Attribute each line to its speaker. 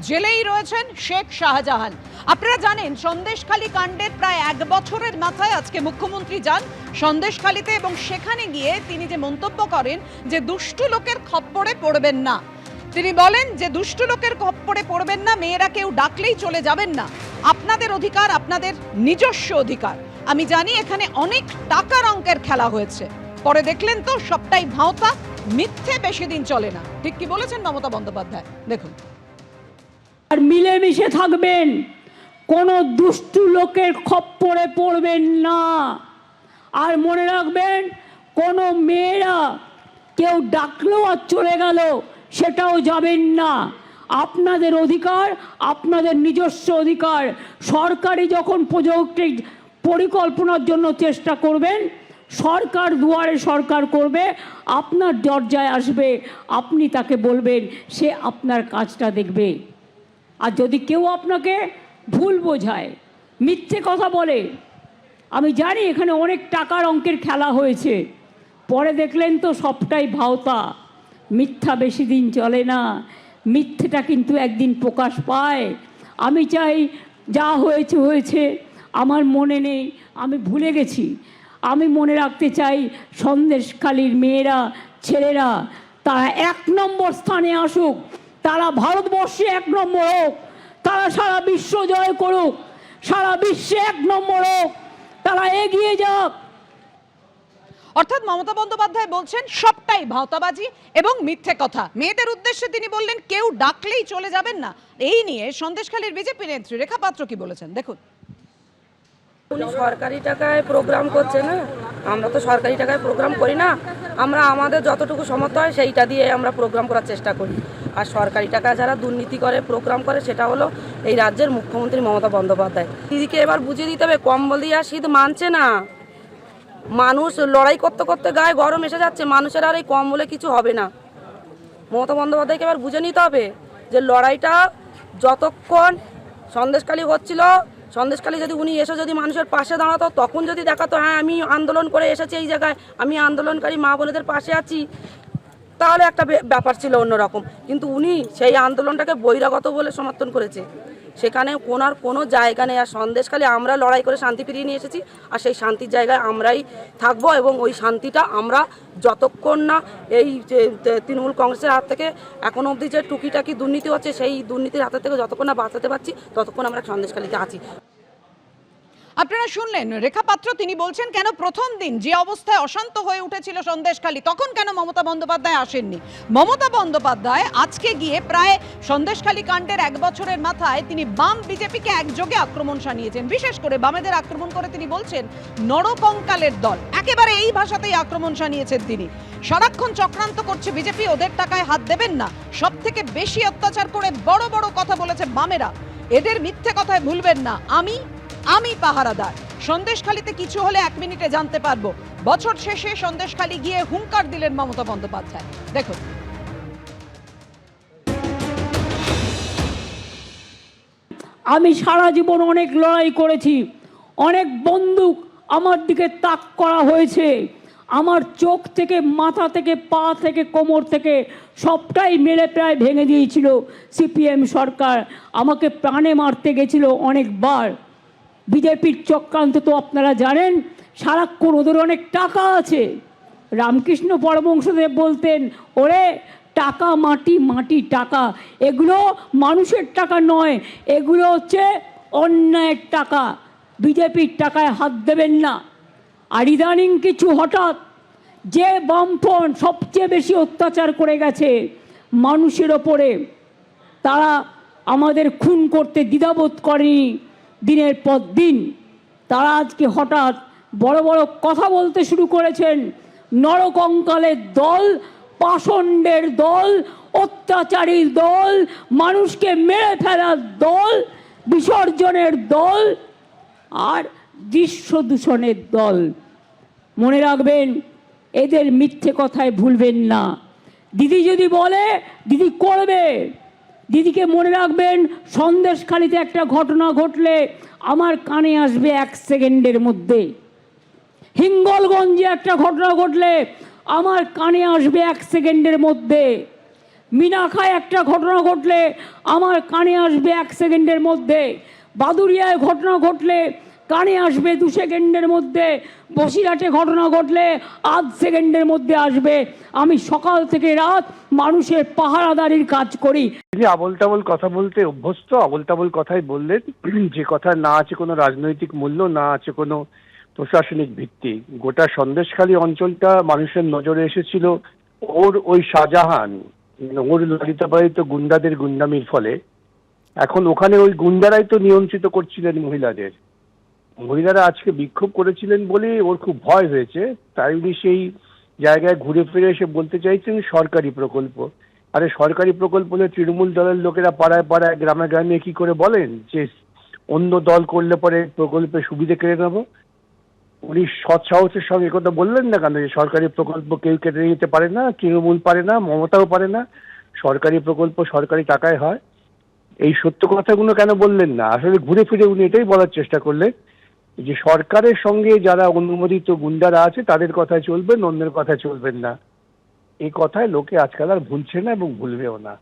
Speaker 1: জেলেই রয়েছেন শেখ শাহজাহান। আপনারা জানেন সন্দেশখালী কাণ্ডের প্রায় 1 বছরের মাথায় আজকে মুখ্যমন্ত্রী যান সন্দেশখালীতে এবং সেখানে গিয়ে তিনি যে মন্তব্য করেন যে দুষ্টু লোকের খপ্পরে পড়বেন না। তিনি বলেন যে দুষ্টু লোকের খপ্পরে পড়বেন না, মেয়েরা কেউ ডাকলেই চলে যাবেন না, আপনাদের অধিকার আপনাদের নিজস্ব অধিকার। আমি জানি এখানে অনেক টাকার অঙ্কের খেলা হয়েছে, পরে দেখলেন তো সবটাই ভাঁওতা, মিথ্যে বেশি দিন চলে না। ঠিক কি বলেছেন মমতা বন্দ্যোপাধ্যায়, দেখুন।
Speaker 2: আর মিলেমিশে থাকবেন, কোনো দুষ্টু লোকের খপ্পরে পড়বেন না। আর মনে রাখবেন, কোনো মেয়েরা কেউ ডাকলেও আর চলে গেল সেটাও যাবেন না। আপনাদের অধিকার আপনাদের নিজস্ব অধিকার। সরকারি যখন প্রজেক্টের পরিকল্পনার জন্য চেষ্টা করবেন, সরকার দুয়ারে সরকার করবে, আপনার দরজায় আসবে, আপনি তাকে বলবেন, সে আপনার কাজটা দেখবে। আর যদি কেউ আপনাকে ভুল বোঝায়, মিথ্যে কথা বলে, আমি জানি এখানে অনেক টাকার অঙ্কের খেলা হয়েছে, পরে দেখলেন তো সবটাই ভাঁওতা, মিথ্যা বেশি দিন চলে না, মিথ্যেটা কিন্তু একদিন প্রকাশ পায়। আমি চাই যা হয়েছে হয়েছে, আমার মনে নেই, আমি ভুলে গেছি। আমি মনে রাখতে চাই সন্দেশখালীর মেয়েরা ছেলেরা তারা 1 নম্বর স্থানে আসুক, তারা ভারতবর্ষে 1 নম্বর হোক, তারা সারা বিশ্ব জয় করুক, সারা বিশ্বে 1 নম্বর হোক, তারা এগিয়ে যাক।
Speaker 1: অর্থাৎ মমতা বন্দ্যোপাধ্যায় বলছেন সবটাই ভাঁওতাবাজি এবং মিথ্যে কথা। মেয়েদের উদ্দেশ্যে তিনি বললেন কেউ ডাকলেই চলে যাবেন না। এই নিয়ে সন্দেশখালীর বিজেপি নেত্রী রেখা পাত্র কি বলেছেন, দেখুন।
Speaker 3: উনি সরকারি টাকায় প্রোগ্রাম করছে না, আমরা তো সরকারি টাকায় প্রোগ্রাম করি না, আমরা আমাদের যতটুকু সামর্থ্য হয় সেইটা দিয়ে আমরা প্রোগ্রাম করার চেষ্টা করি। আর সরকারি টাকা যারা দুর্নীতি করে প্রোগ্রাম করে সেটা হলো এই রাজ্যের মুখ্যমন্ত্রী মমতা বন্দ্যোপাধ্যায়। দিদিকে এবার বুঝিয়ে দিতে হবে, কম্বল দিয়ে শীত মানছে না। মানুষ লড়াই করতে করতে গায়ে গরম এসে যাচ্ছে, মানুষের আর এই কম্বলে কিছু হবে না। মমতা বন্দ্যোপাধ্যায়কে এবার বুঝে নিতে হবে যে লড়াইটা যতক্ষণ সন্দেশখালী হচ্ছিল, সন্দেশখালী যদি উনি এসে যদি মানুষের পাশে দাঁড়াতো, তখন যদি দেখাতো হ্যাঁ আমি আন্দোলন করে এসেছি এই জায়গায়, আমি আন্দোলনকারী মা বোনেদের পাশে আছি, তাহলে একটা ব্যাপার ছিল অন্যরকম। কিন্তু উনি সেই আন্দোলনটাকে বহিরাগত বলে সমর্থন করেছে, সেখানে ওনার কোনো জায়গা নেই। আর সন্দেশখালী আমরা লড়াই করে শান্তি ফিরিয়ে নিয়ে এসেছি, আর সেই শান্তির জায়গায় আমরাই থাকবো এবং ওই শান্তিটা আমরা যতক্ষণ না এই তৃণমূল কংগ্রেসের হাত থেকে এখনো অবধি যে টুকিটাকি দুর্নীতি হচ্ছে সেই দুর্নীতির হাত থেকে যতক্ষণ না বাঁচাতে পারছি ততক্ষণ আমরা সন্দেশখালীতে আছি।
Speaker 1: আপনারা শুনলেন রেখা পাত্র, তিনি বলছেন কেন প্রথম দিন যে অবস্থায় অশান্ত হয়ে উঠেছিল সন্দেশখালী, তখন কেন মমতা বন্দ্যোপাধ্যায় আসেননি। মমতা বন্দ্যোপাধ্যায় আজকে গিয়ে প্রায় সন্দেশখালী কাণ্ডের 1 বছরের মাথায় তিনি বাম বিজেপিকে একযোগে আক্রমণ শানিয়েছেন। বিশেষ করে বামেদের আক্রমণ করে তিনি বলছেন নরকঙ্কালের দল, একেবারে এই ভাষাতেই আক্রমণ শানিয়েছেন তিনি। সারাক্ষণ চক্রান্ত করছে বিজেপি, ওদের টাকায় হাত দেবেন না, সব থেকে বেশি অত্যাচার করে বড় বড় কথা বলেছে বামেরা, এদের মিথ্যে কথায় ভুলবেন না, আমি পাহারাদার। সন্দেশখালীতে কিছু হলে 1 মিনিটে জানতে পারবো। বছর শেষে সন্দেশখালী গিয়ে হুঙ্কার দিলেন মমতা বন্দ্যোপাধ্যায়, দেখুন।
Speaker 2: আমি সারা জীবন অনেক লড়াই করেছি, অনেক বন্দুক আমার দিকে তাক করা হয়েছে, আমার চোখ থেকে মাথা থেকে পা থেকে কোমর থেকে সবটাই মেরে প্রায় ভেঙে দিয়েছিল সিপিএম সরকার, আমাকে প্রাণে মারতে গেছিল অনেকবার। বিজেপির চক্রান্ত তো আপনারা জানেন, সারাক্ষণ ওদের অনেক টাকা আছে। রামকৃষ্ণ পরমহংসদেব বলতেন, ওরে টাকা মাটি, মাটি টাকা, এগুলো মানুষের টাকা নয়, এগুলো হচ্ছে অন্যায়ের টাকা, বিজেপির টাকায় হাত দেবেন না। আর ইদানিং কিছু হঠাৎ যে বামফ্রন্ট সবচেয়ে বেশি অত্যাচার করে গেছে মানুষের ওপরে, তারা আমাদের খুন করতে দ্বিধাবোধ করেনি দিনের পর দিন। তারা আজকে হঠাৎ বড় বড় কথা বলতে শুরু করেছেন, নরকঙ্কালের দল, পাষণ্ডের দল, অত্যাচারীর দল, মানুষকে মেরে ফেলার দল, বিসর্জনের দল আর দৃশ্য দূষণের দল। মনে রাখবেন, এদের মিথ্যে কথায় ভুলবেন না। দিদি যদি বলে দিদি করবে। দিদিকে মনে রাখবেন, সন্দেশখালীতে একটা ঘটনা ঘটলে আমার কানে আসবে 1 সেকেন্ডের মধ্যে, হিঙ্গলগঞ্জে একটা ঘটনা ঘটলে আমার কানে আসবে 1 সেকেন্ডের মধ্যে। মিনাখায় একটা ঘটনা ঘটলে আমার কানে আসবে 1 সেকেন্ডের মধ্যে, বাদুরিয়ায় ঘটনা ঘটলে কানে আসবে 2 সেকেন্ডের মধ্যে, বসিরহাটে ঘটনা ঘটলে 8 সেকেন্ডের মধ্যে আসবে। আমি সকাল থেকে রাত মানুষের পাহারাদারির কাজ করি।
Speaker 4: তিনি আবল তাবল কথা বলতে অভ্যস্ত, আবল তাবল কথাই বললেন, যে কথা না আছে কোনো রাজনৈতিক মূল্য, না আছে কোনো প্রশাসনিক ভিত্তি। গোটা সন্দেশখালী অঞ্চলটা মানুষের নজরে এসেছিল ওর ওই শাহজাহান, ওর লালিত পালিত গুন্ডাদের গুন্ডামির ফলে। এখন ওখানে ওই গুন্ডারাই তো নিয়ন্ত্রিত করছিলেন মহিলাদের। মহিলারা আজকে বিক্ষোভ করেছিলেন বলে ওর খুব ভয় হয়েছে, তাই উনি সেই জায়গায় ঘুরে ফিরে এসে বলতে চাইছেন সরকারি প্রকল্প। আরে সরকারি প্রকল্প হলে তৃণমূল দলের লোকেরা পাড়ায় পাড়ায় গ্রামে গ্রামে কি করে বলেন যে অন্য দল করলে পরে প্রকল্পে সুবিধে কেড়ে নেব? উনি সৎ সাহসের সঙ্গে কথা বললেন না কেন যে সরকারি প্রকল্প কেউ কেটে নিতে পারে না, তৃণমূল পারে না, মমতাও পারে না, সরকারি প্রকল্প সরকারি টাকায় হয়? এই সত্য কথাগুলো কেন বললেন না? আসলে ঘুরে ফিরে উনি এটাই বলার চেষ্টা করলেন যে সরকারের সঙ্গে যারা অনুমোদিত গুন্ডারা আছে তাদের কথায় চলবেন, অন্যের কথায় চলবেন না। এই কথায় লোকে আজকাল আর ভুলছে না এবং ভুলবেও না।